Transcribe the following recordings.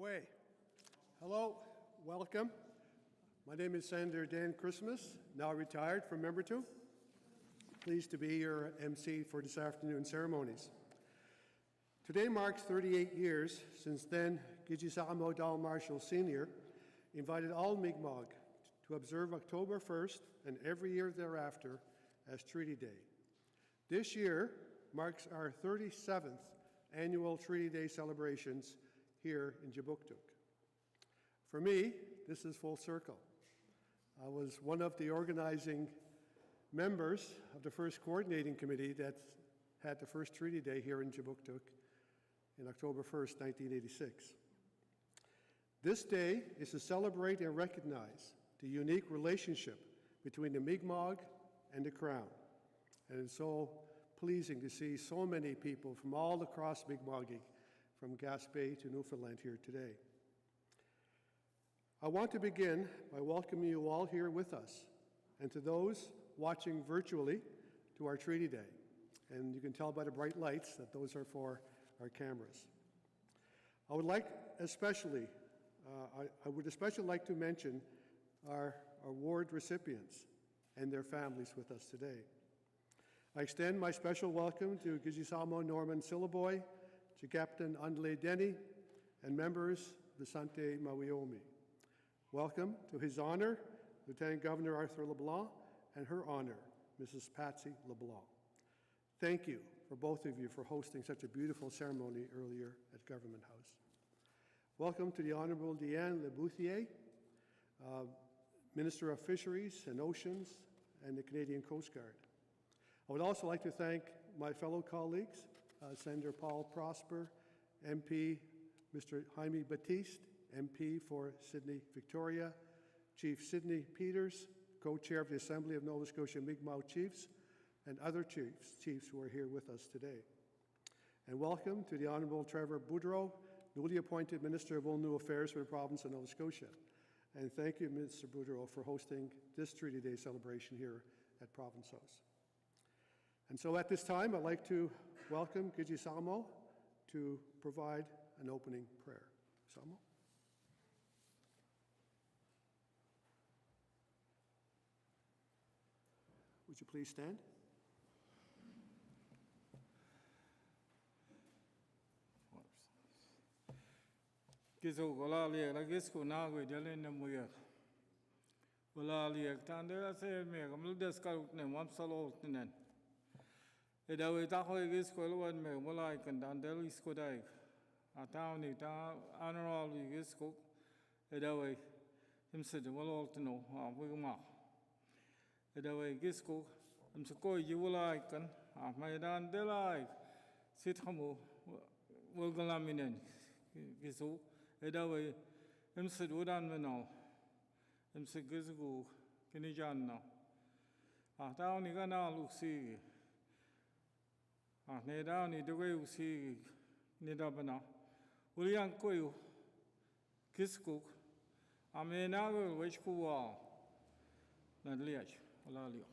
Gwe. Hello, welcome. My name is Senator Dan Christmas, now retired from Member 2. Pleased to be your MC for this afternoon's ceremonies. Today marks 38 years since then Gijisalmo Dal Marshall Sr. invited all Mi'kmaq to observe October 1st and every year thereafter as Treaty Day. This year marks our 37th annual Treaty Day celebrations here in Jabuktuk. For me, this is full circle. I was one of the organizing members of the first coordinating committee that had the first Treaty Day here in Jabuktuk in October 1st, 1986. This day is to celebrate and recognize the unique relationship between the Mi'kmaq and the Crown. And it's so pleasing to see so many people from all across Mi'kmaqing, from Gaspé to Newfoundland here today. I want to begin by welcoming you all here with us, and to those watching virtually to our Treaty Day. And you can tell by the bright lights that those are for our cameras. I would especially like to mention our award recipients and their families with us today. I extend my special welcome to Gijisalmo Norman Silaboy, to Captain Andle Denny, and members Visante Mawiomi. Welcome to His Honor, Lieutenant Governor Arthur LeBlanc, and Her Honor, Mrs. Patsy LeBlanc. Thank you for both of you for hosting such a beautiful ceremony earlier at Government House. Welcome to the Honorable Diane Lebouthier, Minister of Fisheries and Oceans and the Canadian Coast Guard. I would also like to thank my fellow colleagues, Senator Paul Prosper, MP Mr. Jaime Batiste, MP for Sydney Victoria, Chief Sidney Peters, co-chair of the Assembly of Nova Scotia Mi'kmaq Chiefs, and other chiefs who are here with us today. And welcome to the Honourable Trevor Boudreau, newly appointed Minister of All-New Affairs for the province of Nova Scotia. And thank you, Mr. Boudreau, for hosting this Treaty Day celebration here at Province House. And so at this time, I'd like to welcome Gijisalmo to provide an opening prayer. Salmo. Would you please stand? Gizo golali la gisku na go dele ne muya. Golali tande se me gamlu deska ne mam salo tenen. Edawe ta ho gisku lwan me molai kan dandel isku dai. Ataw ni ta anral gisku edawe imse de molol tno ha bugma. Edawe gisku imse ko yiwlai kan ha maidan delai sit hamu wolgalaminen gizu edawe imse dudan menal imse gizgu kinijanna ataw ni kana luksi ne da ni doge usi ni da bana ulian koyu gisku amena go wechkuwa na liach lalio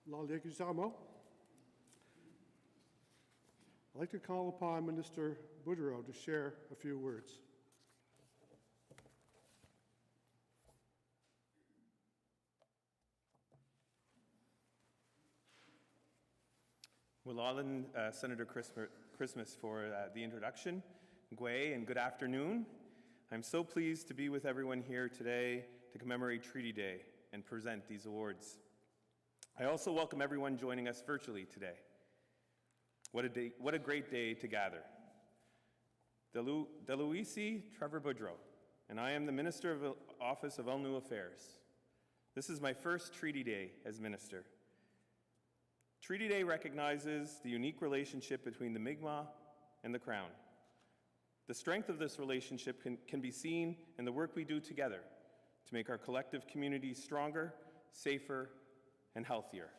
Laliak Gijisalmo. I'd like to call upon Minister Boudreau to share a few words. Well, Senator Christmas for the introduction. Gwe, and good afternoon. I'm so pleased to be with everyone here today to commemorate Treaty Day and present these awards. I also welcome everyone joining us virtually today. What a great day to gather. Deluisi Trevor Boudreau, and I am the Minister of the Office of All-New Affairs. This is my first Treaty Day as Minister. Treaty Day recognizes the unique relationship between the Mi'kmaq and the Crown. The strength of this relationship can be seen in the work we do together to make our collective communities stronger, safer, and healthier.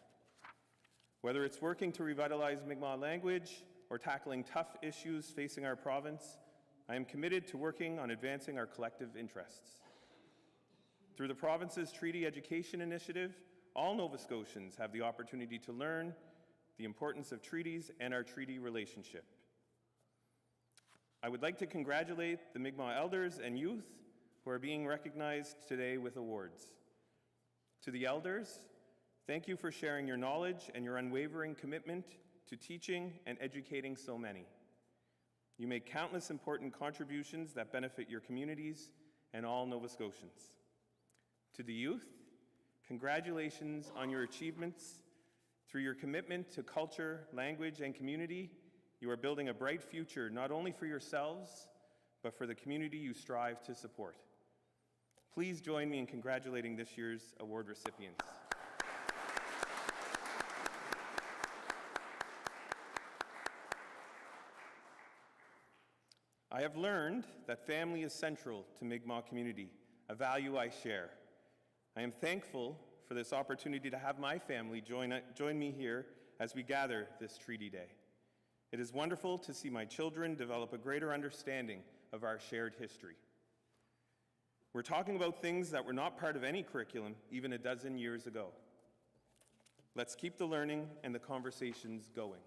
Whether it's working to revitalize Mi'kmaq language or tackling tough issues facing our province, I am committed to working on advancing our collective interests. Through the province's Treaty Education Initiative, all Nova Scotians have the opportunity to learn the importance of treaties and our treaty relationship. I would like to congratulate the Mi'kmaq elders and youth who are being recognized today with awards. To the elders, thank you for sharing your knowledge and your unwavering commitment to teaching and educating so many. You make countless important contributions that benefit your communities and all Nova Scotians. To the youth, congratulations on your achievements. Through your commitment to culture, language, and community, you are building a bright future not only for yourselves, but for the community you strive to support. Please join me in congratulating this year's award recipients. I have learned that family is central to Mi'kmaq community, a value I share. I am thankful for this opportunity to have my family join me here as we gather this Treaty Day. It is wonderful to see my children develop a greater understanding of our shared history. We're talking about things that were not part of any curriculum even a dozen years ago. Let's keep the learning and the conversations going.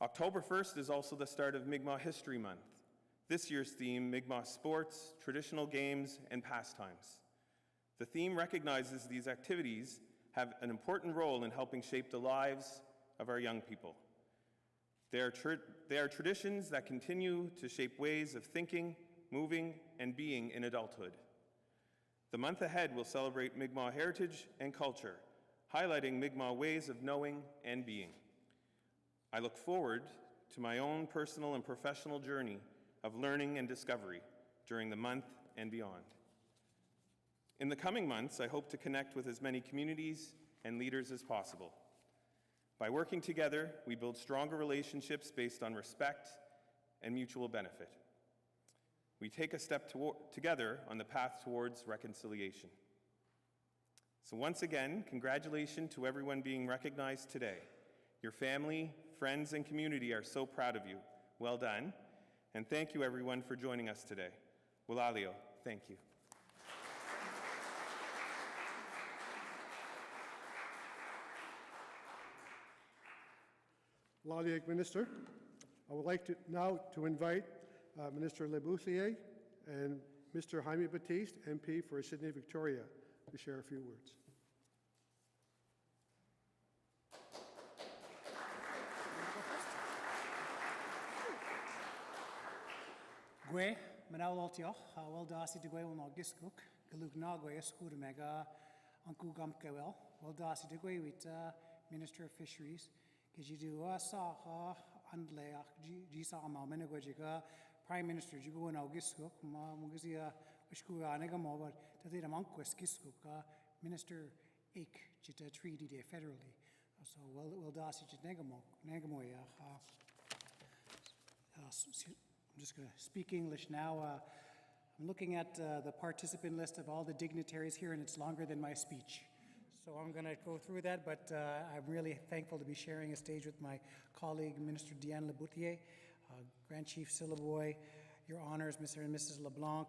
October 1st is also the start of Mi'kmaq History Month. This year's theme, Mi'kmaq sports, traditional games, and pastimes. The theme recognizes these activities have an important role in helping shape the lives of our young people. They are traditions that continue to shape ways of thinking, moving, and being in adulthood. The month ahead will celebrate Mi'kmaq heritage and culture, highlighting Mi'kmaq ways of knowing and being. I look forward to my own personal and professional journey of learning and discovery during the month and beyond. In the coming months, I hope to connect with as many communities and leaders as possible. By working together, we build stronger relationships based on respect and mutual benefit. We take a step together on the path towards reconciliation. So once again, congratulations to everyone being recognized today. Your family, friends, and community are so proud of you. Well done. And thank you everyone for joining us today. Wilalio, thank you. Laliak Minister. I would like now to invite Minister Lebouthlier and Mr. Jaime Batiste, MP for Sydney Victoria, to share a few words. Gwe, manawaltio, well dasi de gwe no giskuk, galuk na gwe skud mega, unku gump gawel, well dasi de gwe with Minister of Fisheries, Kijidu sa andle jisa ma menegwajiga, Prime Minister Jigo and Augiskuk, Mugazia Wishkua Negamo, but Tadida Monquest Giskuk, Minister Ake, Chita Treaty Day federally. So well dasi Negamoya. I'm just going to speak English now. I'm looking at the participant list of all the dignitaries here, and it's longer than my speech. So I'm going to go through that, but I'm really thankful to be sharing a stage with my colleague, Minister Diane Lebouthlier, Grand Chief Syllaboy, Your Honors, Mr. and Mrs. LeBlanc,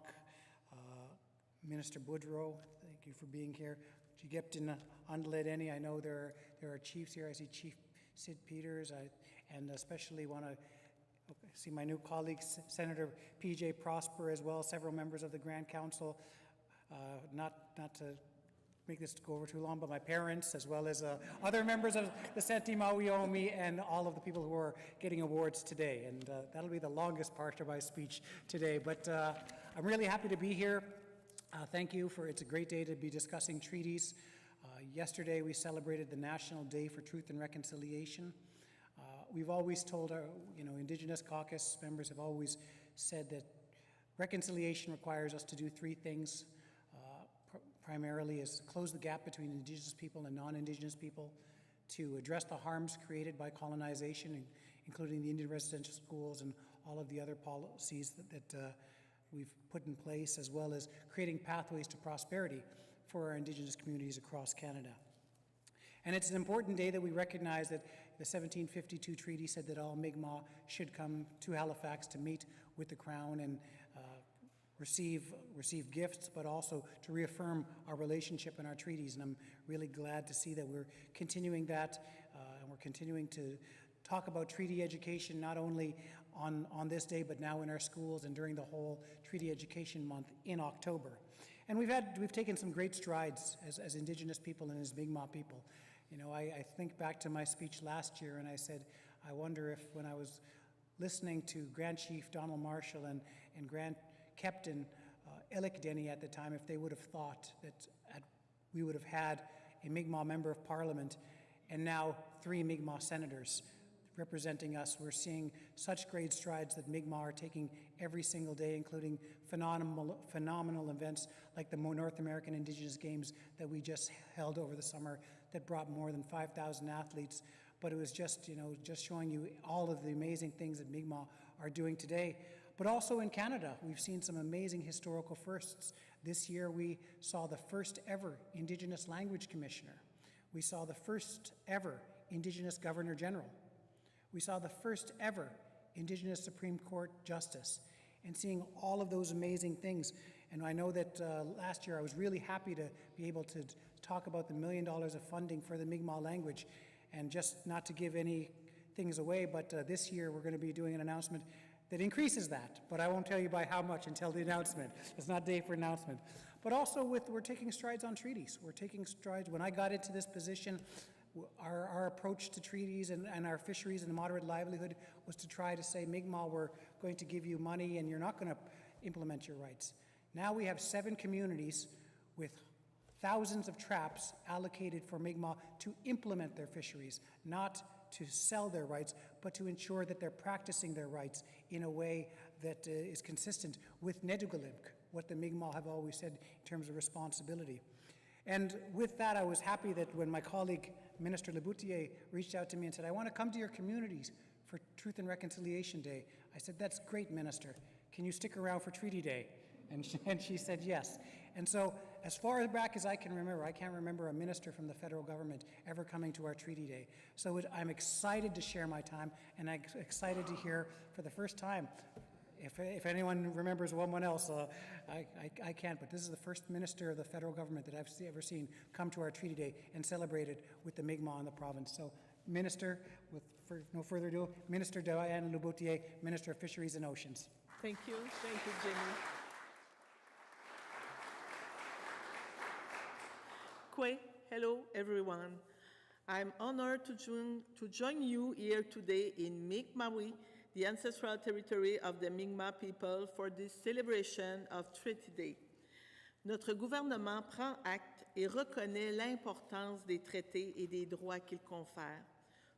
Minister Boudreau, thank you for being here. Jigeptin Andledeni, I know there are chiefs here. I see Chief Sid Peters, and especially want to see my new colleague, Senator P.J. Prosper, as well, several members of the Grand Council. Not to make this go over too long, but my parents, as well as other members of the Senti Mawiomi and all of the people who are getting awards today. And that'll be the longest part of my speech today. But I'm really happy to be here. Thank you it's a great day to be discussing treaties. Yesterday we celebrated the National Day for Truth and Reconciliation. We've always told our, Indigenous caucus members have always said that reconciliation requires us to do three things. Primarily is close the gap between Indigenous people and non-Indigenous people, to address the harms created by colonization, including the Indian residential schools and all of the other policies that we've put in place, as well as creating pathways to prosperity for our Indigenous communities across Canada. And it's an important day that we recognize that the 1752 treaty said that all Mi'kmaq should come to Halifax to meet with the Crown and receive gifts, but also to reaffirm our relationship and our treaties. And I'm really glad to see that we're continuing that, and we're continuing to talk about treaty education, not only on this day, but now in our schools and during the whole Treaty Education Month in October. And we've taken some great strides as Indigenous people and as Mi'kmaq people. You know, I think back to my speech last year, and I said, I wonder if when I was listening to Grand Chief Donald Marshall and Grand Captain Elik Denny at the time, if they would have thought that we would have had a Mi'kmaq member of Parliament and now 3 Mi'kmaq senators representing us. We're seeing such great strides that Mi'kmaq are taking every single day, including phenomenal events like the North American Indigenous Games that we just held over the summer that brought more than 5,000 athletes. But it was just, you know, just showing you all of the amazing things that Mi'kmaq are doing today. But also in Canada, we've seen some amazing historical firsts. This year we saw the first ever Indigenous Language Commissioner. We saw the first ever Indigenous Governor General. We saw the first ever Indigenous Supreme Court Justice, and seeing all of those amazing things. And I know that last year I was really happy to be able to talk about the $1 million of funding for the Mi'kmaq language. And just not to give any things away, but this year we're going to be doing an announcement that increases that. But I won't tell you by how much until the announcement. It's not day for announcement. But also we're taking strides on treaties. We're taking strides. When I got into this position, our approach to treaties and our fisheries and moderate livelihood was to try to say, Mi'kmaq, we're going to give you money and you're not going to implement your rights. Now we have 7 communities with thousands of traps allocated for Mi'kmaq to implement their fisheries, not to sell their rights, but to ensure that they're practicing their rights in a way that is consistent with Nedugalimk, what the Mi'kmaq have always said in terms of responsibility. And with that, I was happy that when my colleague, Minister Leboutier, reached out to me and said, I want to come to your communities for Truth and Reconciliation Day. I said, that's great, Minister. Can you stick around for Treaty Day? And she said yes. And so, as far back as I can remember, I can't remember a minister from the federal government ever coming to our Treaty Day. So I'm excited to share my time, and I'm excited to hear for the first time, if anyone remembers one else, I can't, but this is the first minister of the federal government that I've ever seen come to our Treaty Day and celebrate it with the Mi'kmaq in the province. So, Minister, for no further ado, Minister Diane Leboutier, Minister of Fisheries and Oceans. Thank you, Jimmy. Hello, everyone. I'm honored to join you here today in Mi'kmaq, the ancestral territory of the Mi'kmaq people, for this celebration of Treaty Day. Notre gouvernement prend acte et reconnaît l'importance des traités et des droits qu'ils confèrent.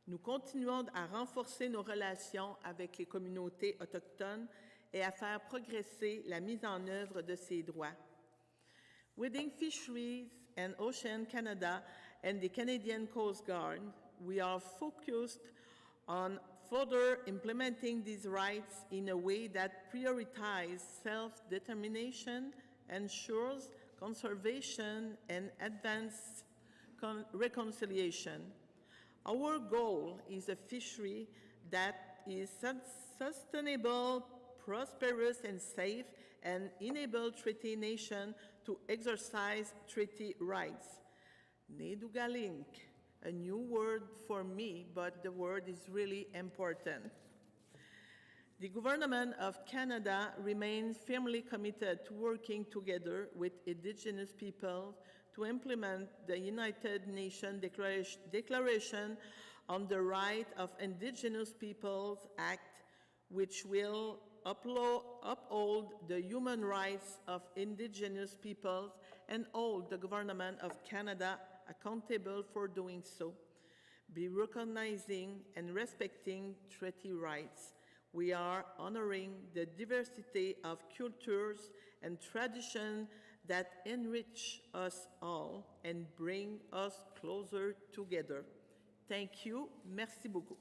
Nous continuons à renforcer nos relations avec les communautés autochtones et à faire progresser la mise en œuvre de ces droits. Within Fisheries and Ocean Canada and the Canadian Coast Guard, we are focused on further implementing these rights in a way that prioritizes self-determination, ensures conservation, and advances reconciliation. Our goal is a fishery that is sustainable, prosperous, and safe, and enable treaty nations to exercise treaty rights. Nedugalimk, a new word for me, but the word is really important. The Government of Canada remains firmly committed to working together with Indigenous peoples to implement the United Nations Declaration on the Right of Indigenous Peoples Act, which will uphold the human rights of Indigenous peoples and hold the Government of Canada accountable for doing so. By recognizing and respecting treaty rights, we are honoring the diversity of cultures and traditions that enrich us all and bring us closer together. Thank you. Merci beaucoup.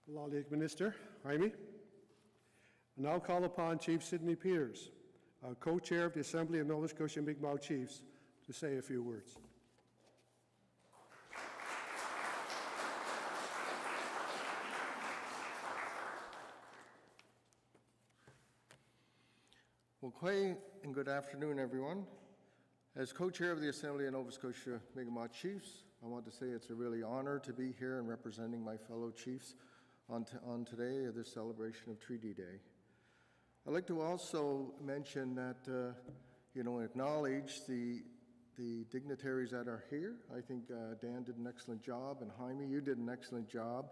Lalik Minister, Jaime. I now call upon Chief Sidney Peters, co-chair of the Assembly of Nova Scotia Mi'kmaq Chiefs, to say a few words.我可以 and good afternoon, everyone. As co-chair of the Assembly of Nova Scotia Mi'kmaq Chiefs, I want to say it's a really honor to be here and representing my fellow chiefs on today, this celebration of Treaty Day. I'd like to also mention that, acknowledge the dignitaries that are here. I think Dan did an excellent job, and Jaime, you did an excellent job.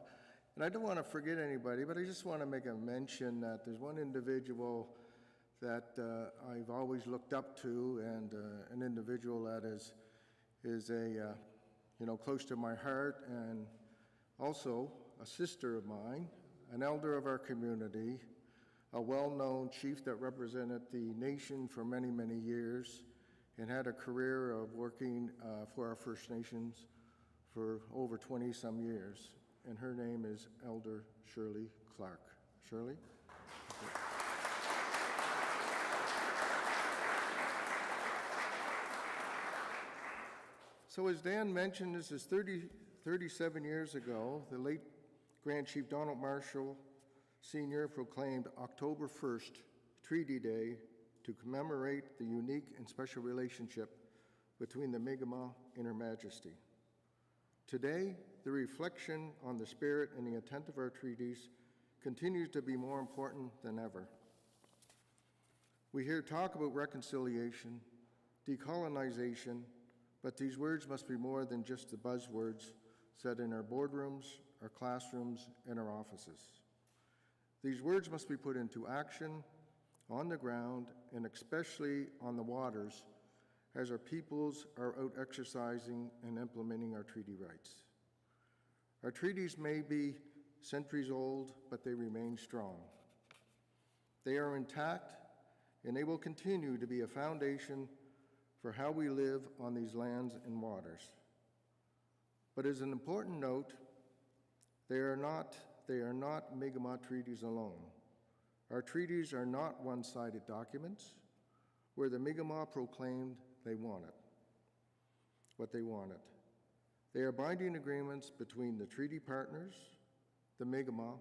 And I don't want to forget anybody, but I just want to make a mention that there's one individual that I've always looked up to, and an individual that is close to my heart, and also a sister of mine, an elder of our community, a well-known chief that represented the nation for many, many years, and had a career of working for our First Nations for over 20-some years. And her name is Elder Shirley Clark. Shirley? So as Dan mentioned, this is 37 years ago, the late Grand Chief Donald Marshall Sr. proclaimed October 1st, Treaty Day, to commemorate the unique and special relationship between the Mi'kmaq and Her Majesty. Today, the reflection on the spirit and the intent of our treaties continues to be more important than ever. We hear talk about reconciliation, decolonization, but these words must be more than just the buzzwords said in our boardrooms, our classrooms, and our offices. These words must be put into action on the ground, and especially on the waters, as our peoples are out exercising and implementing our treaty rights. Our treaties may be centuries old, but they remain strong. They are intact, and they will continue to be a foundation for how we live on these lands and waters. But as an important note, they are not Mi'kmaq treaties alone. Our treaties are not one-sided documents where the Mi'kmaq proclaimed they wanted what they wanted. They are binding agreements between the treaty partners, the Mi'kmaq,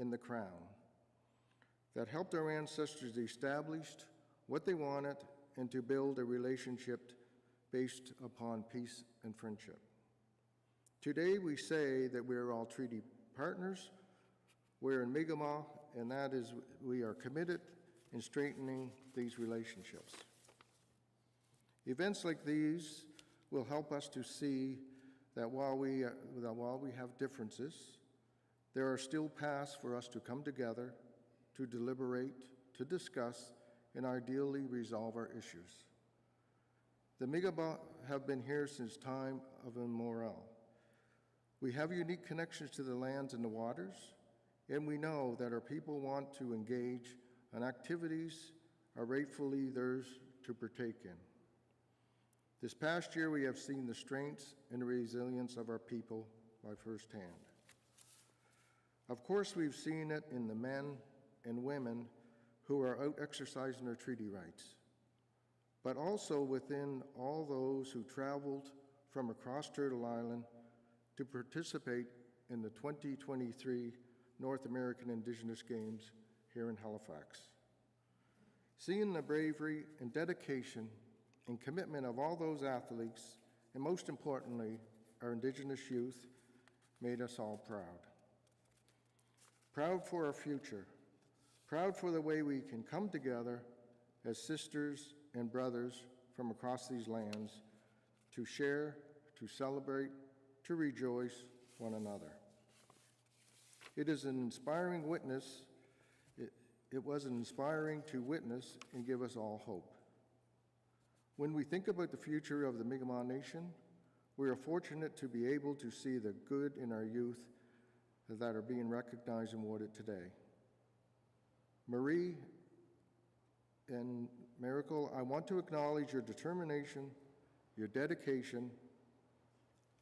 and the Crown that helped our ancestors establish what they wanted and to build a relationship based upon peace and friendship. Today we say that we are all treaty partners. We're in Mi'kmaq, and that is, we are committed in strengthening these relationships. Events like these will help us to see that while we have differences, there are still paths for us to come together, to deliberate, to discuss, and ideally resolve our issues. The Mi'kmaq have been here since time of immemorial. We have unique connections to the lands and the waters, and we know that our people want to engage in activities are rightfully theirs to partake in. This past year, we have seen the strengths and the resilience of our people by firsthand. Of course, we've seen it in the men and women who are out exercising their treaty rights, but also within all those who traveled from across Turtle Island to participate in the 2023 North American Indigenous Games here in Halifax. Seeing the bravery and dedication and commitment of all those athletes, and most importantly, our Indigenous youth, made us all proud. Proud for our future, proud for the way we can come together as sisters and brothers from across these lands to share, to celebrate, to rejoice one another. It is an inspiring witness. It was inspiring to witness and give us all hope. When we think about the future of the Mi'kmaq Nation, we are fortunate to be able to see the good in our youth that are being recognized and awarded today. Marie and Miracle, I want to acknowledge your determination, your dedication,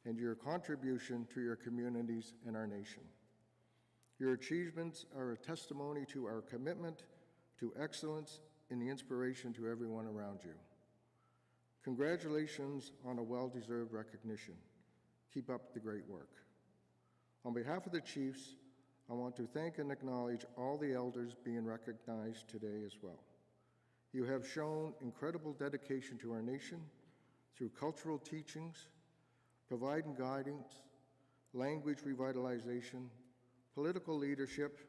and your contribution to your communities and our nation. Your achievements are a testimony to our commitment to excellence and the inspiration to everyone around you. Congratulations on a well-deserved recognition. Keep up the great work. On behalf of the Chiefs, I want to thank and acknowledge all the elders being recognized today as well. You have shown incredible dedication to our nation through cultural teachings, providing guidance, language revitalization, political leadership,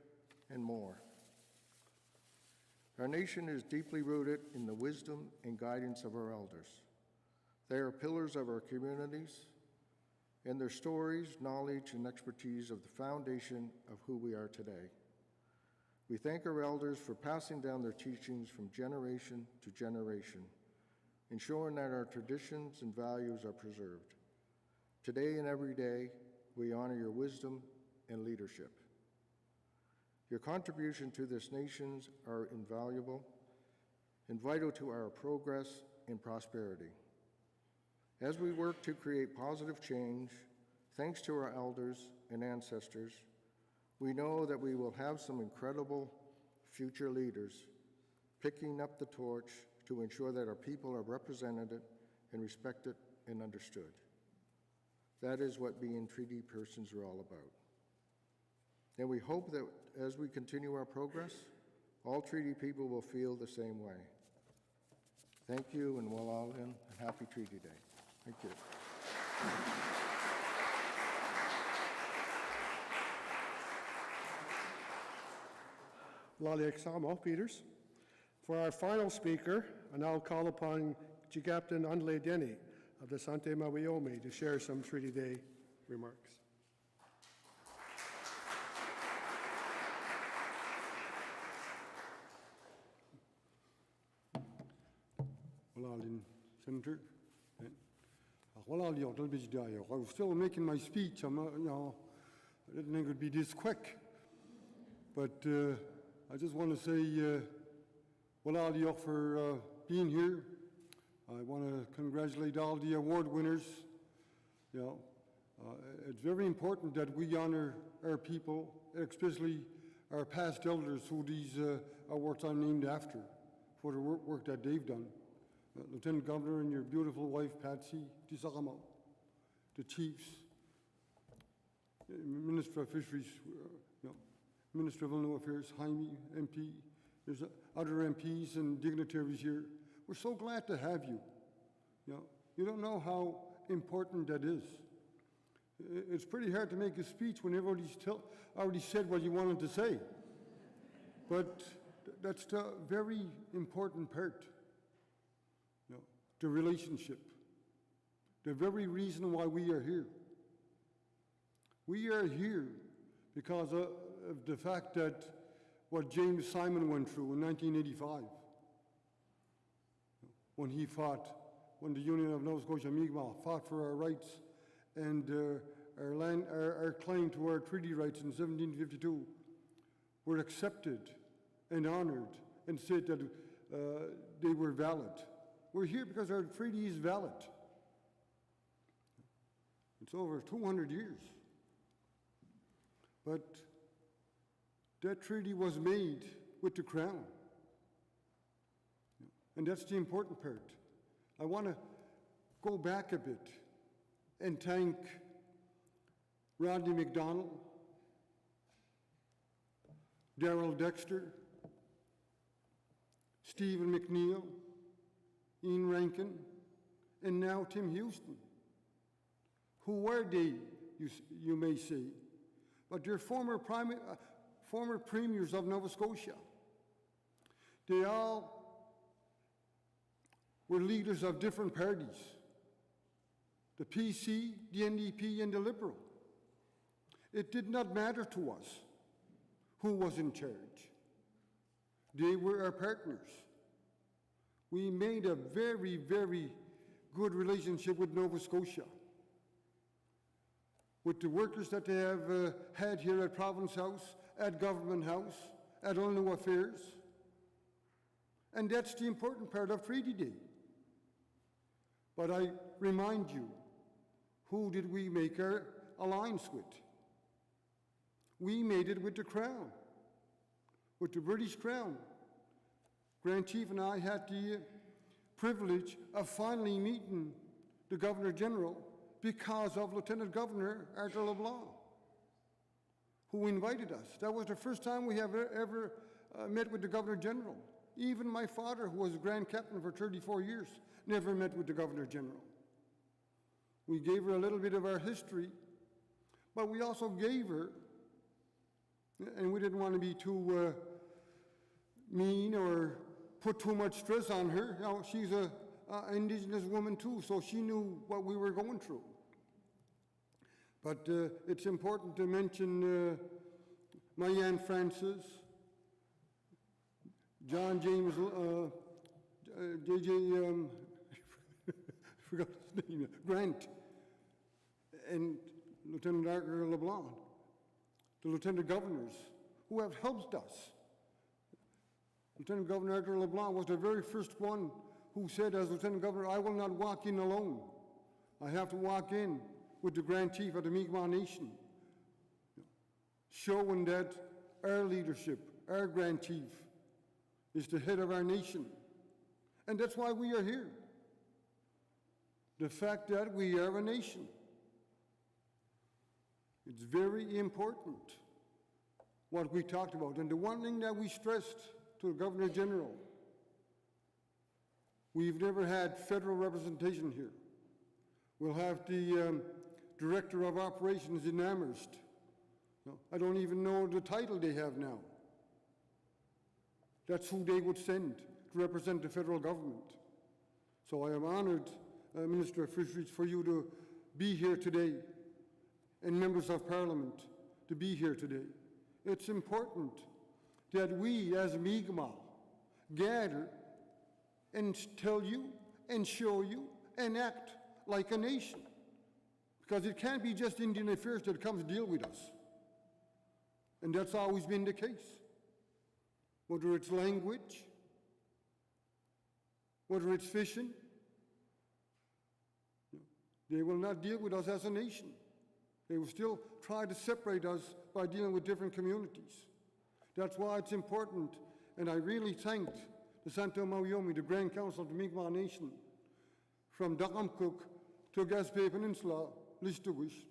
and more. Our nation is deeply rooted in the wisdom and guidance of our elders. They are pillars of our communities, and their stories, knowledge, and expertise are the foundation of who we are today. We thank our elders for passing down their teachings from generation to generation, ensuring that our traditions and values are preserved. Today and every day, we honor your wisdom and leadership. Your contribution to this nation are invaluable and vital to our progress and prosperity. As we work to create positive change, thanks to our elders and ancestors, we know that we will have some incredible future leaders picking up the torch to ensure that our people are represented and respected and understood. That is what being treaty persons are all about. And we hope that as we continue our progress, all treaty people will feel the same way. Thank you, and Walalin, and happy Treaty Day. Thank you. Laliak Samo, Peters. For our final speaker, I now call upon Captain Andle Denny of the Sante Mawiome to share some Treaty Day remarks. Walalin, Senator. Walalio, I was still making my speech. I'm not, I didn't think it would be this quick. But I just want to say, Walalio for being here. I want to congratulate all the award winners. It's very important that we honor our people, especially our past elders who these awards are named after for the work that they've done. Lieutenant Governor and your beautiful wife, Patsy Tisaramo, the chiefs, Minister of Fisheries, Minister of Illinois Affairs, Jaime, MP, there's other MPs and dignitaries here. We're so glad to have you. You don't know how important that is. It's pretty hard to make a speech when everybody's already said what you wanted to say. But that's the very important part. The relationship, the very reason why we are here. We are here because of the fact that what James Simon went through in 1985, when he fought, when the Union of Nova Scotia Mi'kmaq fought for our rights and our claim to our treaty rights in 1752 were accepted and honored and said that they were valid. We're here because our treaty is valid. It's over 200 years. But that treaty was made with the Crown. And that's the important part. I want to go back a bit and thank Rodney MacDonald, Darrell Dexter, Stephen McNeil, Ian Rankin, and now Tim Houston. Who were they, you may say, but they're former premiers of Nova Scotia. They all were leaders of different parties, the PC, the NDP, and the Liberal. It did not matter to us who was in charge. They were our partners. We made a very, very good relationship with Nova Scotia, with the workers that they have had here at Province House, at Government House, at Illinois Affairs. And that's the important part of Treaty Day. But I remind you, who did we make our alliance with? We made it with the Crown, with the British Crown. Grand Chief and I had the privilege of finally meeting the Governor General because of Lieutenant Governor Arthur LeBlanc, who invited us. That was the first time we have ever met with the Governor General. Even my father, who was Grand Captain for 34 years, never met with the Governor General. We gave her a little bit of our history, but we also gave her, and we didn't want to be too mean or put too much stress on her. You know, she's an Indigenous woman too, so she knew what we were going through. But it's important to mention my Aunt Frances, John James, JJ, forgot his name, Grant, and Lieutenant Arthur LeBlanc, the Lieutenant Governors, who have helped us. Lieutenant Governor Arthur LeBlanc was the very first one who said, as Lieutenant Governor, I will not walk in alone. I have to walk in with the Grand Chief of the Mi'kmaq Nation, showing that our leadership, our Grand Chief, is the head of our nation. And that's why we are here. The fact that we are a nation. It's very important what we talked about. And the one thing that we stressed to the Governor General, we've never had federal representation here. We'll have the Director of Operations in Amherst. No, I don't even know the title they have now. That's who they would send to represent the federal government. So I am honored, Minister of Fisheries, for you to be here today, and members of Parliament to be here today. It's important that we as Mi'kmaq gather and tell you and show you and act like a nation. Because it can't be just Indian Affairs that comes deal with us. And that's always been the case. Whether it's language, whether it's fishing, they will not deal with us as a nation. They will still try to separate us by dealing with different communities. That's why it's important, and I really thanked the Santo Mauyomi, the Grand Council of the Mi'kmaq Nation, from Dakamcook to Gaspé Peninsula, Listuguish,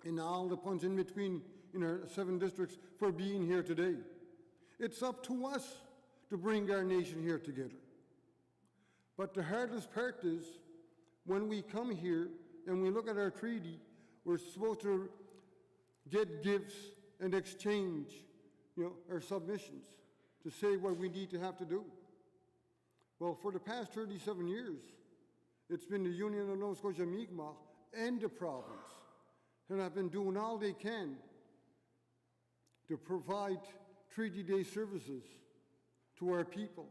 and all the points in between in our 7 districts for being here today. It's up to us to bring our nation here together. But the hardest part is when we come here and we look at our treaty, we're supposed to get gifts and exchange, our submissions to say what we need to have to do. Well, for the past 37 years, it's been the Union of Nova Scotia Mi'kmaq and the province that have been doing all they can to provide Treaty Day services to our people.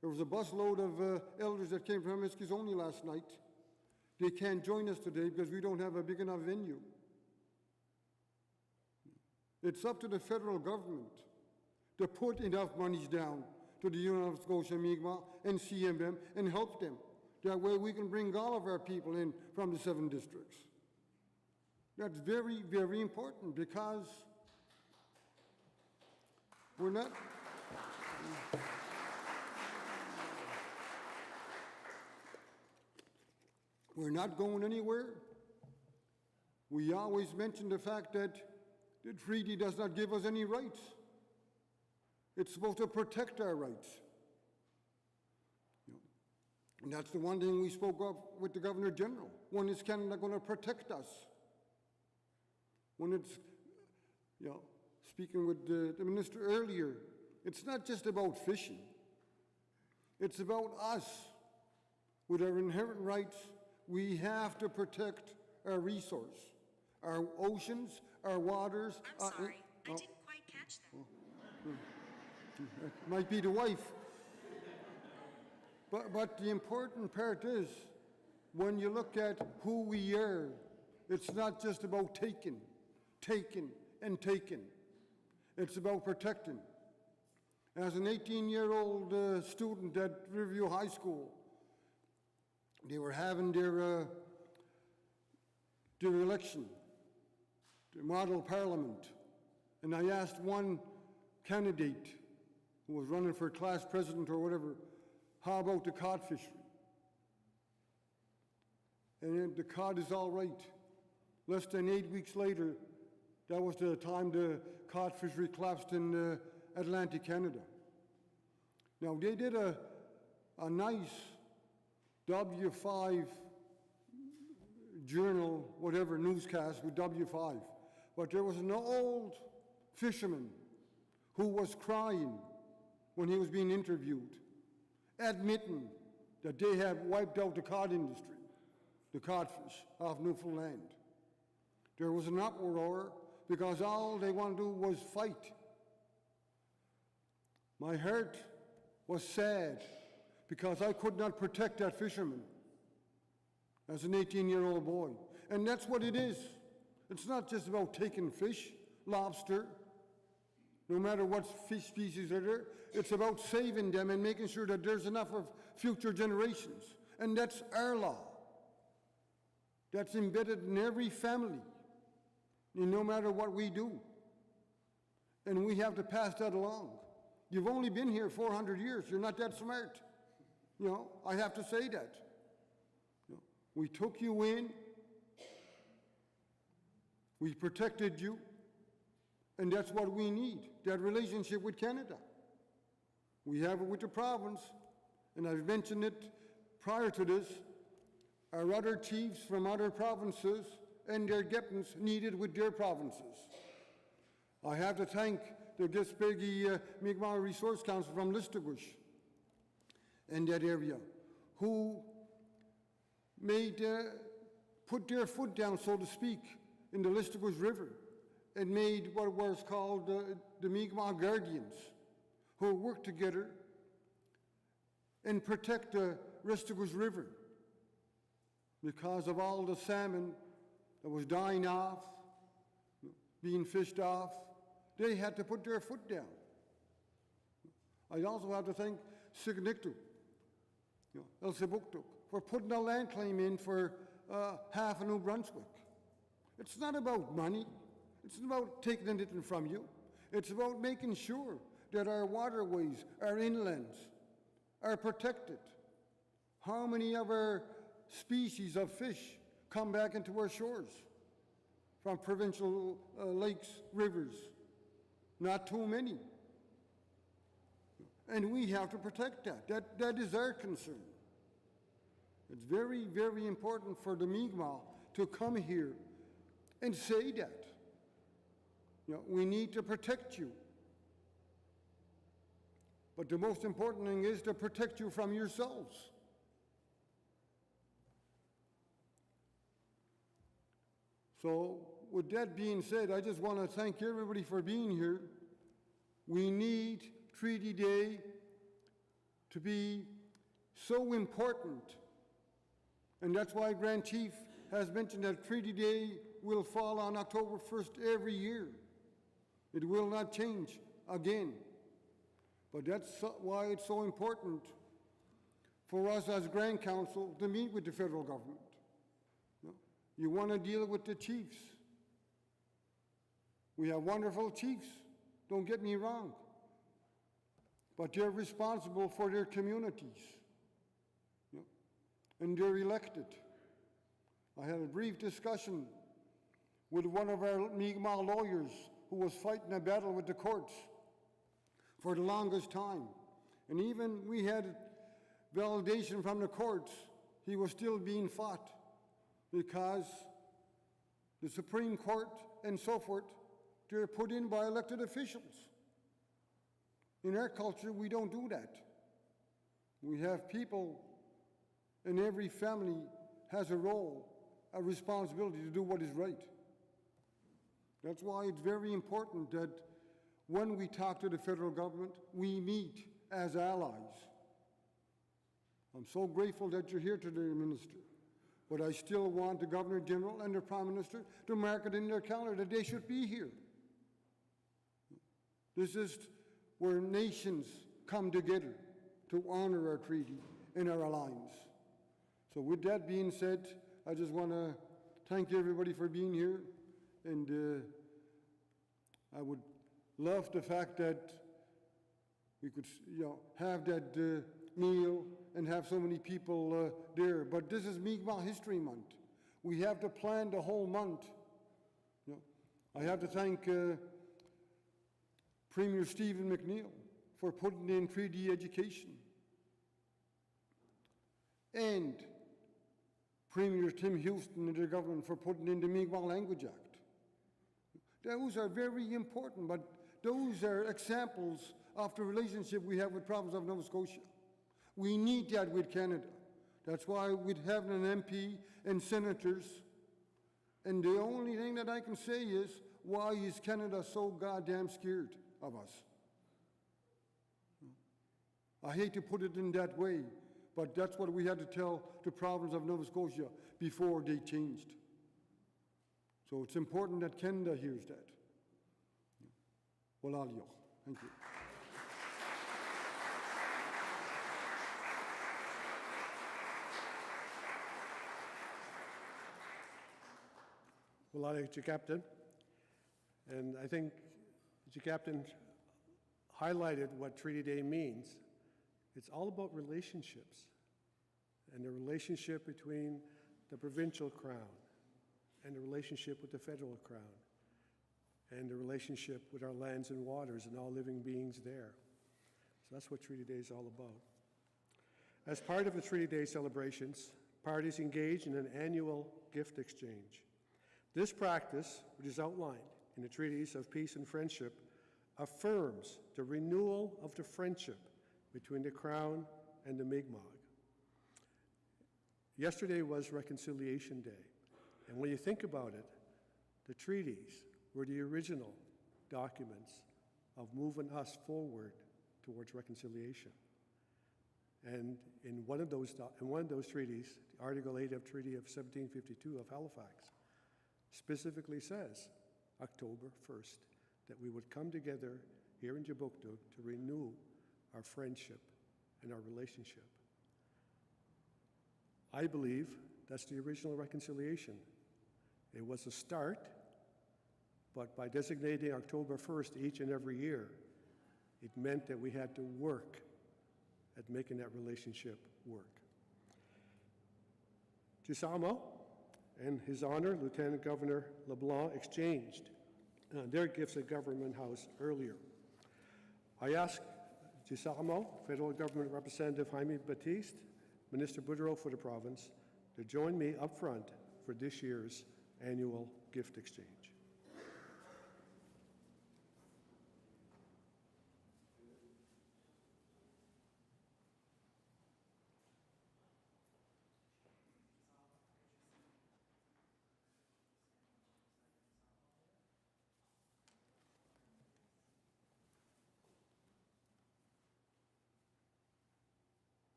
There was a busload of elders that came from Eskizoni last night. They can't join us today because we don't have a big enough venue. It's up to the federal government to put enough monies down to the Union of Scotia Mi'kmaq and CMM and help them. That way we can bring all of our people in from the 7 districts. That's very, very important because we're not going anywhere. We always mention the fact that the treaty does not give us any rights. It's supposed to protect our rights. And that's the one thing we spoke of with the Governor General. When is Canada going to protect us? When it's, speaking with the minister earlier, it's not just about fishing. It's about us. With our inherent rights, we have to protect our resource, our oceans, our waters. I'm sorry, I didn't quite catch that. It might be the wife. But the important part is, when you look at who we are, it's not just about taking, and taking. It's about protecting. As an 18-year-old student at Riverview High School, they were having their election, the model parliament, and I asked one candidate who was running for class president or whatever, how about the cod fishery? And the cod is all right. Less than 8 weeks later, that was the time the cod fishery collapsed in Atlantic Canada. Now, they did a nice W5 journal, whatever, newscast with W5. But there was an old fisherman who was crying when he was being interviewed, admitting that they have wiped out the cod industry, the codfish off Newfoundland. There was an uproar because all they wanted to do was fight. My heart was sad because I could not protect that fisherman as an 18-year-old boy. And that's what it is. It's not just about taking fish, lobster, no matter what fish species are there. It's about saving them and making sure that there's enough of future generations. And that's our law. That's embedded in every family, and no matter what we do. And we have to pass that along. You've only been here 400 years. You're not that smart. You know, I have to say that. You know, we took you in, we protected you, and that's what we need, that relationship with Canada. We have it with the province, and I've mentioned it prior to this. Our other chiefs from other provinces and their deputies needed with their provinces. I have to thank the Gaspésie Mi'kmaq Resource Council from Listugush and that area, who made, put their foot down, so to speak, in the Listugush River and made what was called the Mi'kmaq Guardians, who worked together and protect the Listugush River because of all the salmon that was dying off, being fished off. They had to put their foot down. I also have to thank Signictu, El Sibuktuk, for putting a land claim in for half of New Brunswick. It's not about money. It's not about taking anything from you. It's about making sure that our waterways, our inlands, are protected. How many of our species of fish come back into our shores from provincial lakes, rivers? Not too many. And we have to protect that. That is our concern. It's very, very important for the Mi'kmaq to come here and say that. You know, we need to protect you. But the most important thing is to protect you from yourselves. So, with that being said, I just want to thank everybody for being here. We need Treaty Day to be so important. And that's why Grand Chief has mentioned that Treaty Day will fall on October 1st every year. It will not change again. But that's why it's so important for us as Grand Council to meet with the federal government. You want to deal with the chiefs. We have wonderful chiefs, don't get me wrong. But they're responsible for their communities. And they're elected. I had a brief discussion with one of our Mi'kmaq lawyers who was fighting a battle with the courts for the longest time. And even we had validation from the courts, he was still being fought because the Supreme Court and so forth, they're put in by elected officials. In our culture, we don't do that. We have people, and every family has a role, a responsibility to do what is right. That's why it's very important that when we talk to the federal government, we meet as allies. I'm so grateful that you're here today, Minister. But I still want the Governor General and the Prime Minister to mark it in their calendar that they should be here. This is where nations come together to honor our treaty and our alliance. So with that being said, I just want to thank everybody for being here, and I would love the fact that we could, have that meal and have so many people there. But this is Mi'kmaq History Month. We have to plan the whole month. I have to thank Premier Stephen McNeil for putting in 3D education. And Premier Tim Houston and the government for putting in the Mi'kmaq Language Act. Those are very important, but those are examples of the relationship we have with the province of Nova Scotia. We need that with Canada. That's why we'd have an MP and senators. And the only thing that I can say is, why is Canada so goddamn scared of us? I hate to put it in that way, but that's what we had to tell the province of Nova Scotia before they changed. So it's important that Canada hears that. Well, all you. Thank you. Well, thank you, Captain. And I think the Captain highlighted what Treaty Day means. It's all about relationships and the relationship between the provincial crown and the relationship with the federal crown and the relationship with our lands and waters and all living beings there. So that's what Treaty Day is all about. As part of the Treaty Day celebrations, parties engage in an annual gift exchange. This practice, which is outlined in the treaties of peace and friendship, affirms the renewal of the friendship between the Crown and the Mi'kmaq. Yesterday was Reconciliation Day, and when you think about it, the treaties were the original documents of moving us forward towards reconciliation. And in one of those treaties, Article 8 of Treaty of 1752 of Halifax, specifically says October 1st, that we would come together here in Jabuktuk to renew our friendship and our relationship. I believe that's the original reconciliation. It was a start, but by designating October 1st each and every year, it meant that we had to work at making that relationship work. Gisamo and His Honor, Lieutenant Governor LeBlanc, exchanged their gifts at Government House earlier. I ask Gisamo, Federal Government Representative Jaime Batiste, Minister Boudreau for the province, to join me up front for this year's annual gift exchange.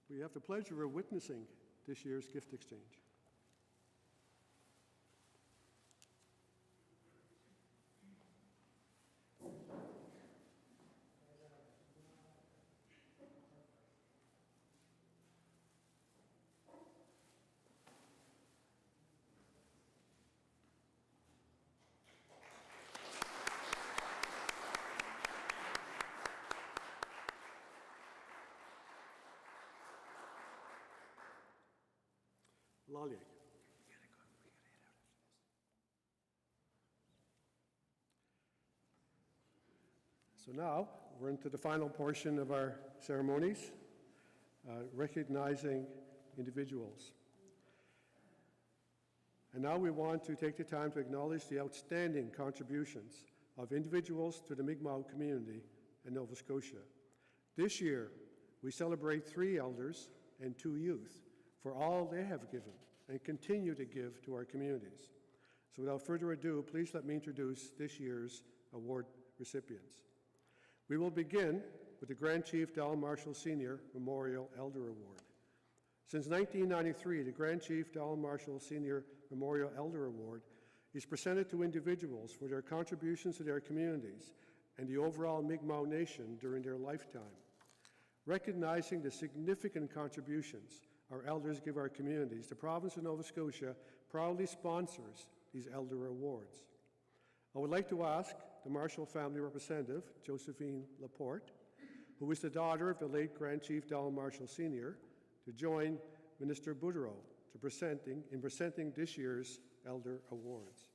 So we have the pleasure of witnessing this year's gift exchange. Laliek. So now we're into the final portion of our ceremonies, recognizing individuals. And now we want to take the time to acknowledge the outstanding contributions of individuals to the Mi'kmaq community in Nova Scotia. This year, we celebrate 3 elders and 2 youth for all they have given and continue to give to our communities. So without further ado, please let me introduce this year's award recipients. We will begin with the Grand Chief Donald Marshall Sr. Memorial Elder Award. Since 1993, the Grand Chief Donald Marshall Sr. Memorial Elder Award is presented to individuals for their contributions to their communities and the overall Mi'kmaq Nation during their lifetime. Recognizing the significant contributions our elders give our communities, the province of Nova Scotia proudly sponsors these elder awards. I would like to ask the Marshall family representative, Josephine Laporte, who is the daughter of the late Grand Chief Donald Marshall Sr., to join Minister Boudreau in presenting this year's elder awards.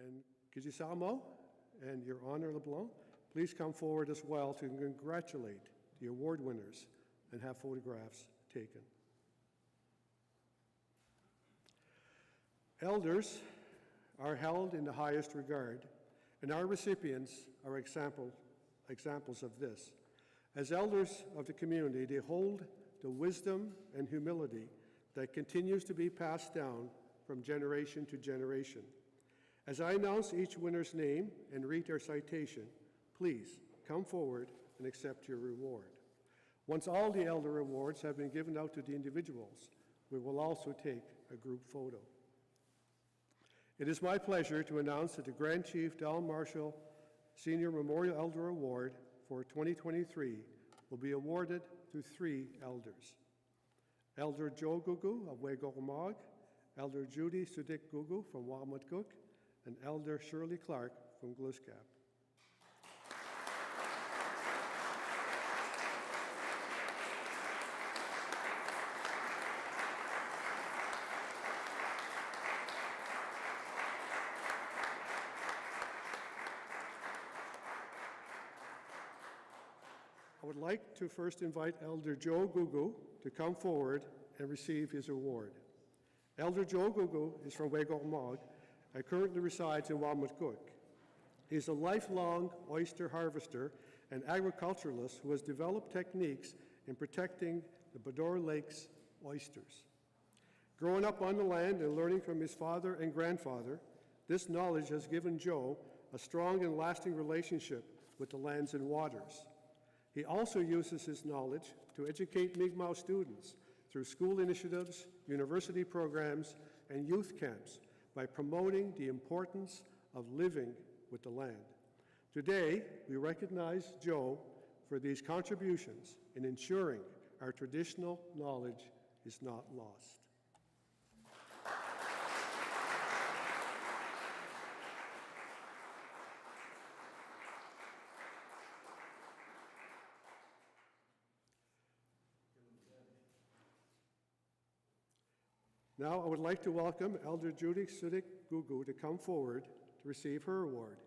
and Kijisamo and Your Honor LeBlanc, please come forward as well to congratulate the award winners and have photographs taken. Elders are held in the highest regard, and our recipients are examples of this. As elders of the community, they hold the wisdom and humility that continues to be passed down from generation to generation. As I announce each winner's name and read their citation, please come forward and accept your reward. Once all the elder awards have been given out to the individuals, we will also take a group photo. It is my pleasure to announce that the Grand Chief Donald Marshall Senior Memorial Elder Award for 2023 will be awarded to 3 elders. Elder Joe Gugu of Wegormog, Elder Judy Sudik Gugu from Wamatcook, and Elder Shirley Clark from Gluskap. I would like to first invite Elder Joe Gugu to come forward and receive his award. Elder Joe Gugu is from Wegormog and currently resides in Wamatcook. He is a lifelong oyster harvester and agriculturalist who has developed techniques in protecting the Bador Lake's oysters. Growing up on the land and learning from his father and grandfather, this knowledge has given Joe a strong and lasting relationship with the lands and waters. He also uses his knowledge to educate Mi'kmaq students through school initiatives, university programs, and youth camps by promoting the importance of living with the land. Today, we recognize Joe for these contributions in ensuring our traditional knowledge is not lost. Now, I would like to welcome Elder Judy Sudik Gugu to come forward to receive her award.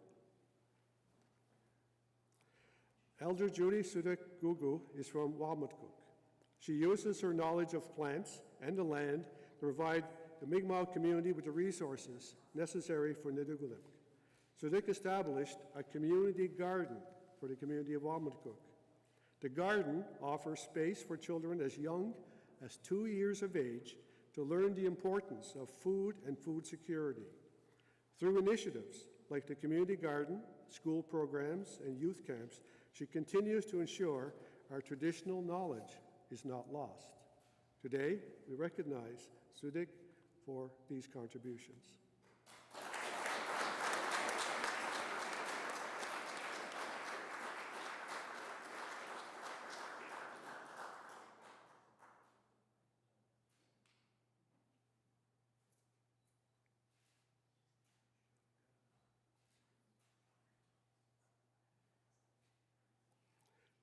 Elder Judy Sudik Gugu is from Wamatcook. She uses her knowledge of plants and the land to provide the Mi'kmaq community with the resources necessary for Nidugulip. Sudik established a community garden for the community of Wamatcook. The garden offers space for children as young as 2 years of age to learn the importance of food and food security. Through initiatives like the community garden, school programs, and youth camps, she continues to ensure our traditional knowledge is not lost. Today, we recognize Sudik for these contributions.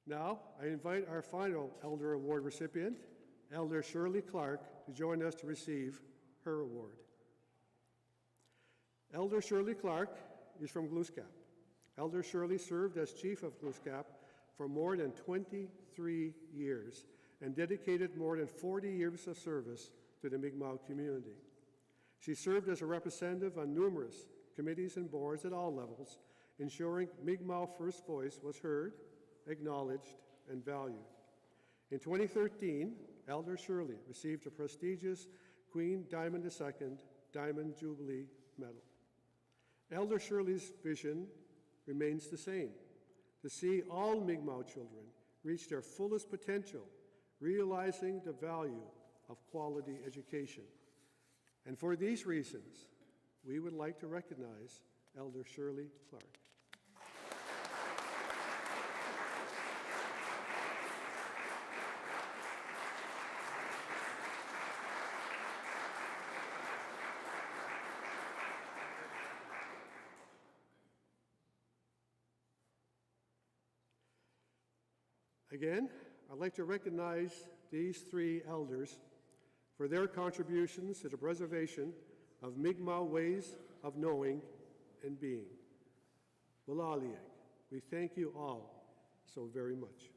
Now, I invite our final Elder Award recipient, Elder Shirley Clark, to join us to receive her award. Elder Shirley Clark is from Gluskap. Elder Shirley served as chief of Gluskap for more than 23 years and dedicated more than 40 years of service to the Mi'kmaq community. She served as a representative on numerous committees and boards at all levels, ensuring Mi'kmaq First Voice was heard, acknowledged, and valued. In 2013, Elder Shirley received the prestigious Queen Diamond II Diamond Jubilee Medal. Elder Shirley's vision remains the same, to see all Mi'kmaq children reach their fullest potential, realizing the value of quality education. And for these reasons, we would like to recognize Elder Shirley Clark. Again, I'd like to recognize these 3 elders for their contributions to the preservation of Mi'kmaq ways of knowing and being. Walalieg. We thank you all so very much.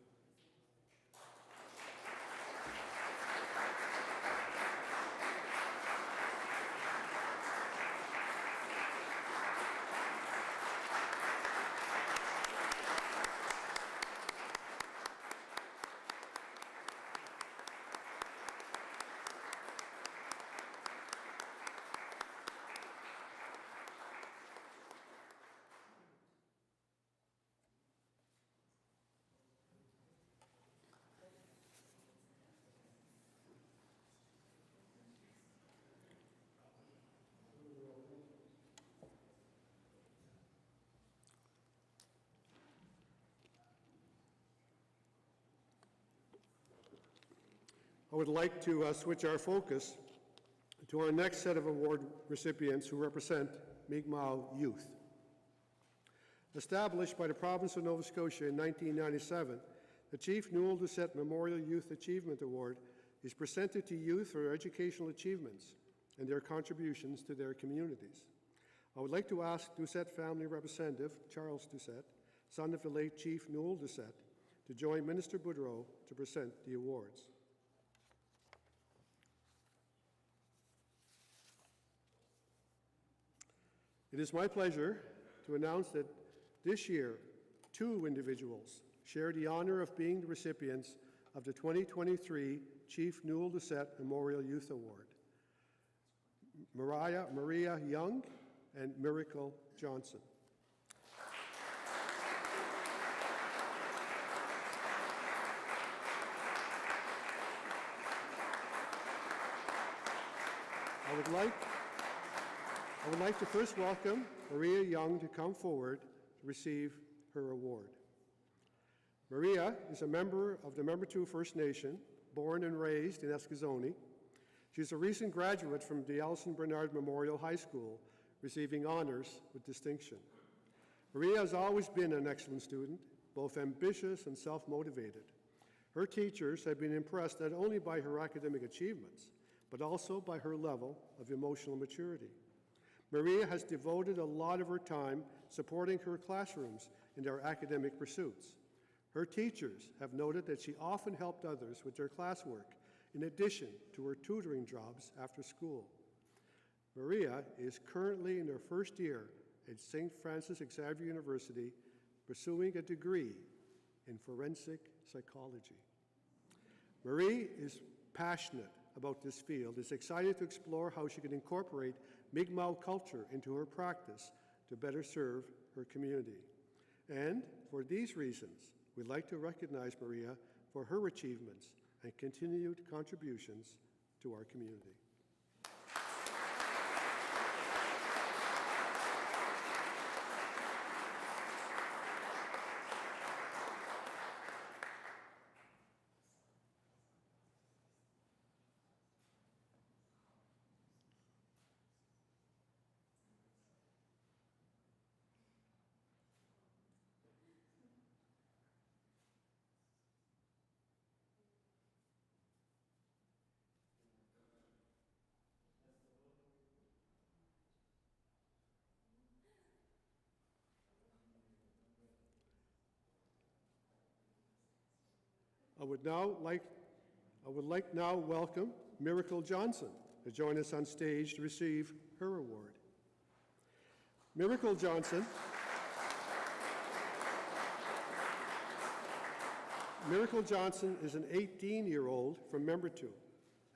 I would like to switch our focus to our next set of award recipients who represent Mi'kmaq youth. Established by the province of Nova Scotia in 1997, the Chief Newell Doucette Memorial Youth Achievement Award is presented to youth for their educational achievements and their contributions to their communities. I would like to ask Doucette family representative Charles Doucette, son of the late Chief Newell Doucette, to join Minister Boudreau to present the awards. It is my pleasure to announce that this year, 2 individuals share the honor of being the recipients of the 2023 Chief Newell Doucette Memorial Youth Award. Maria Young and Miracle Johnson. I would like to first welcome Maria Young to come forward to receive her award. Maria is a member of the Membertou First Nation, born and raised in Eskazoni. She's a recent graduate from the Alison Bernard Memorial High School, receiving honors with distinction. Maria has always been an excellent student, both ambitious and self-motivated. Her teachers have been impressed not only by her academic achievements, but also by her level of emotional maturity. Maria has devoted a lot of her time supporting her classrooms in their academic pursuits. Her teachers have noted that she often helped others with their classwork, in addition to her tutoring jobs after school. Maria is currently in her first year at St. Francis Xavier University, pursuing a degree in forensic psychology. Marie is passionate about this field, is excited to explore how she can incorporate Mi'kmaq culture into her practice to better serve her community. And for these reasons, we'd like to recognize Maria for her achievements and continued contributions to our community. I would like now welcome Miracle Johnson to join us on stage to receive her award. Miracle Johnson is an 18-year-old from Membertou.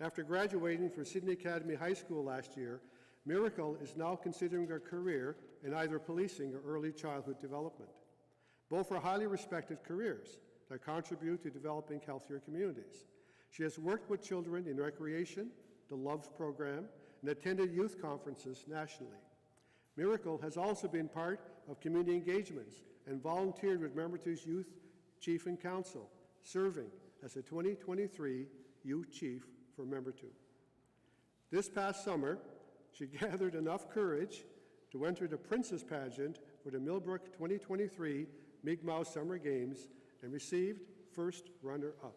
After graduating from Sydney Academy High School last year, Miracle is now considering a career in either policing or early childhood development. Both are highly respected careers that contribute to developing healthier communities. She has worked with children in recreation, the LOVE program, and attended youth conferences nationally. Miracle has also been part of community engagements and volunteered with Membertou's Youth Chief and Council, serving as the 2023 Youth Chief for Membertou. This past summer, she gathered enough courage to enter the Princess Pageant for the Millbrook 2023 Mi'kmaq Summer Games and received first runner-up.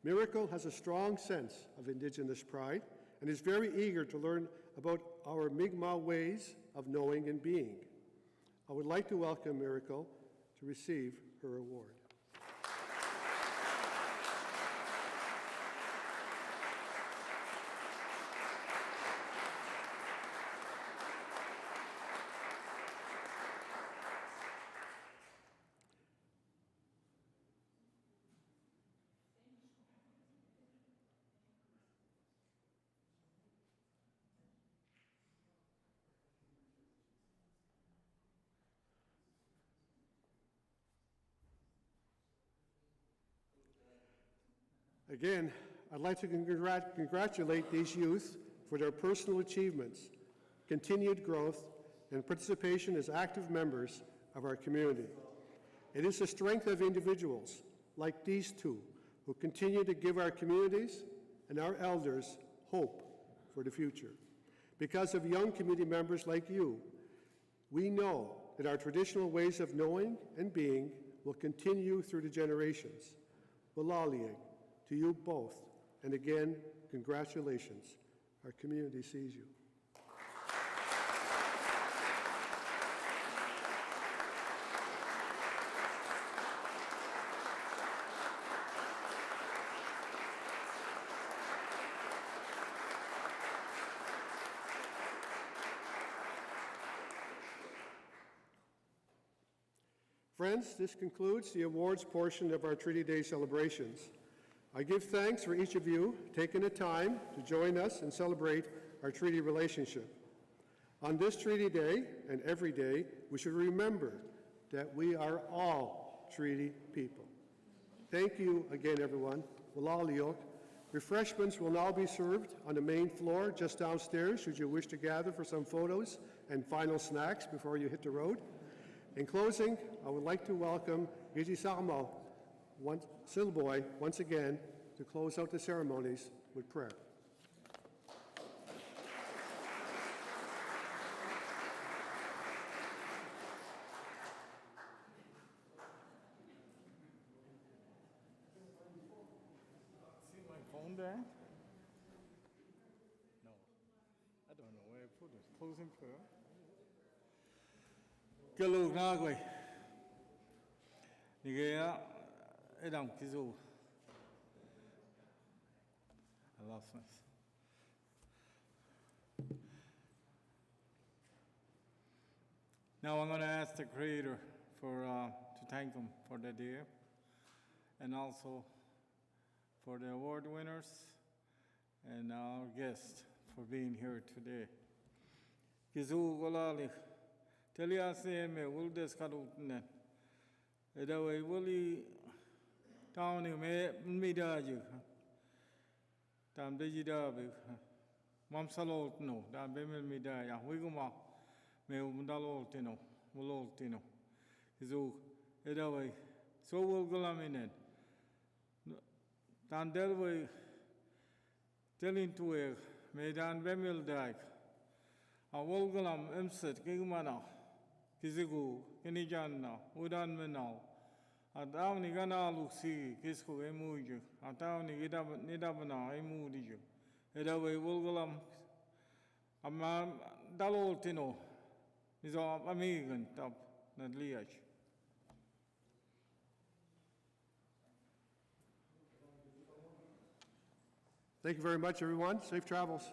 Miracle has a strong sense of Indigenous pride and is very eager to learn about our Mi'kmaq ways of knowing and being. I would like to welcome Miracle to receive her award. Again, I'd like to congratulate these youth for their personal achievements, continued growth, and participation as active members of our community. It is the strength of individuals like these two who continue to give our communities and our elders hope for the future. Because of young community members like you, we know that our traditional ways of knowing and being will continue through the generations. Walaliig to you both, and again, congratulations. Our community sees you. Friends, this concludes the awards portion of our Treaty Day celebrations. I give thanks for each of you taking the time to join us and celebrate our treaty relationship. On this Treaty Day and every day, we should remember that we are all treaty people. Thank you again, everyone. Walaliog. Refreshments will now be served on the main floor just downstairs should you wish to gather for some photos and final snacks before you hit the road. In closing, I would like to welcome Gigi Salmo, Silboy, once again, to close out the ceremonies with prayer. See my phone there? No. I don't know where I put it. Closing prayer. Hello, Nagway. Nigea, Edam Kizu. I lost my. Now I'm going to ask the Creator to thank him for the day, and also for the award winners and our guests for being here today. Kizu Golali, Teliaseme, Wildes Kadutne, Edawe Willie Townie Midaju, Tam Dejidabi, Mamsalot no, Tam Bemil Midaya, Wiguma, Meumdalotino, Mulotino, Kizu Edawe, so will Golaminen. Dan Delway telling to a Medan Bemil Dag, a Wolgalam Emset, Gigmana, Kizigu, Kenijana, Udan Menal, a Downy Gana Luxi, Kisco Emuju, a Downy Nidabana Emudiju, Edaway Wolgalam, a man Dalotino, is a Amigan top, not Liach. Thank you very much, everyone. Safe travels.